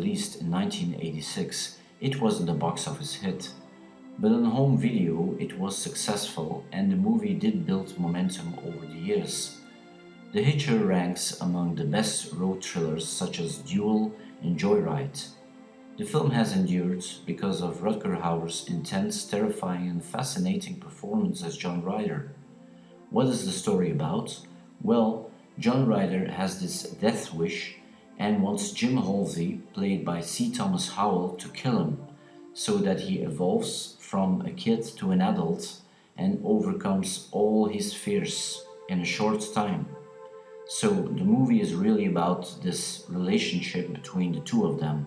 released in 1986, it wasn't a box office hit. But on home video, it was successful and the movie did build momentum over the years. The Hitcher ranks among the best road thrillers such as Duel and Joyride. The film has endured because of Rutger Hauer's intense, terrifying and fascinating performance as John Ryder. What is the story about? Well, John Ryder has this death wish and wants Jim Halsey, played by C. Thomas Howell, to kill him, so that he evolves from a kid to an adult and overcomes all his fears in a short time. So the movie is really about this relationship between the two of them.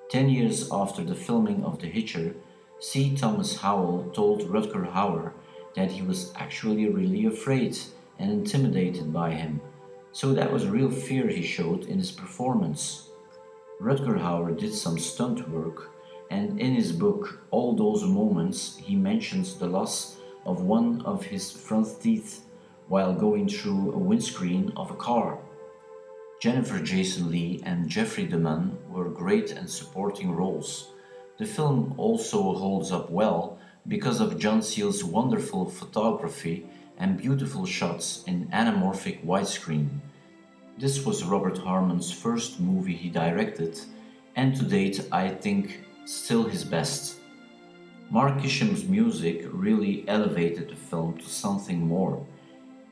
10 years after the filming of The Hitcher, C. Thomas Howell told Rutger Hauer that he was actually really afraid and intimidated by him. So that was real fear he showed in his performance. Rutger Hauer did some stunt work, and in his book All Those Moments he mentions the loss of one of his front teeth while going through a windscreen of a car. Jennifer Jason Leigh and Jeffrey DeMunn were great in supporting roles. The film also holds up well because of John Seale's wonderful photography and beautiful shots in anamorphic widescreen. This was Robert Harmon's first movie he directed, and to date I think still his best. Mark Isham's music really elevated the film to something more.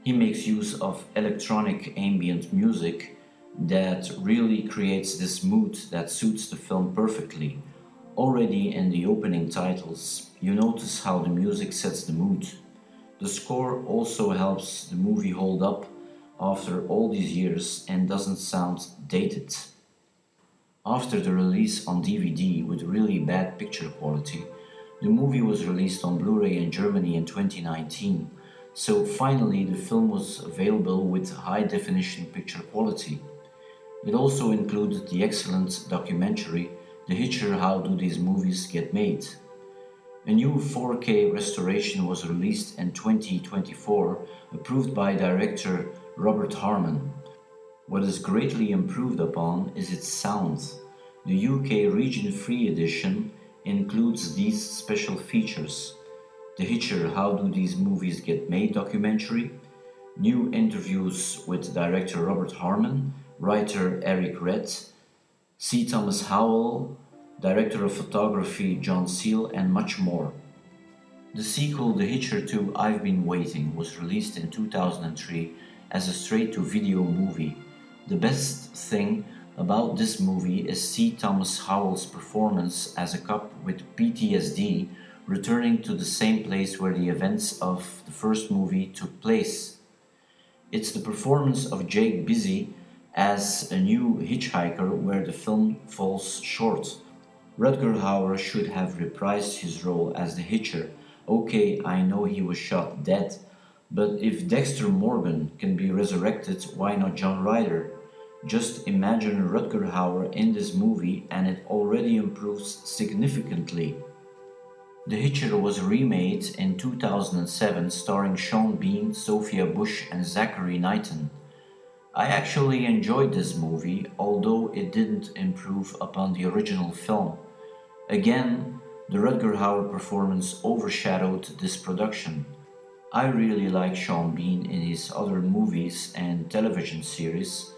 He makes use of electronic ambient music that really creates this mood that suits the film perfectly. Already in the opening titles, you notice how the music sets the mood. The score also helps the movie hold up after all these years and doesn't sound dated. After the release on DVD with really bad picture quality, the movie was released on Blu-ray in Germany in 2019. So finally the film was available with high definition picture quality. It also included the excellent documentary The Hitcher, How Do These Movies Get Made? A new 4K restoration was released in 2024, approved by director Robert Harmon. What is greatly improved upon is its sound. The UK region-free edition includes these special features: The Hitcher, How Do These Movies Get Made documentary, new interviews with director Robert Harmon, writer Eric Red, C. Thomas Howell, director of photography John Seale, and much more. The sequel, The Hitcher 2 I've Been Waiting, was released in 2003 as a straight-to-video movie. The best thing about this movie is C. Thomas Howell's performance as a cop with PTSD returning to the same place where the events of the first movie took place. It's the performance of Jake Busey as a new hitchhiker where the film falls short. Rutger Hauer should have reprised his role as the Hitcher. Okay, I know he was shot dead, but if Dexter Morgan can be resurrected, why not John Ryder? Just imagine Rutger Hauer in this movie and it already improves significantly. The Hitcher was remade in 2007 starring Sean Bean, Sophia Bush and Zachary Knighton. I actually enjoyed this movie, although it didn't improve upon the original film. Again, the Rutger Hauer performance overshadowed this production. I really like Sean Bean in his other movies and television series,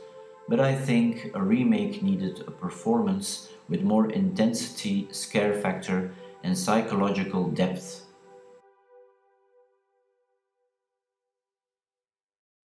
but I think a remake needed a performance with more intensity, scare factor and psychological depth.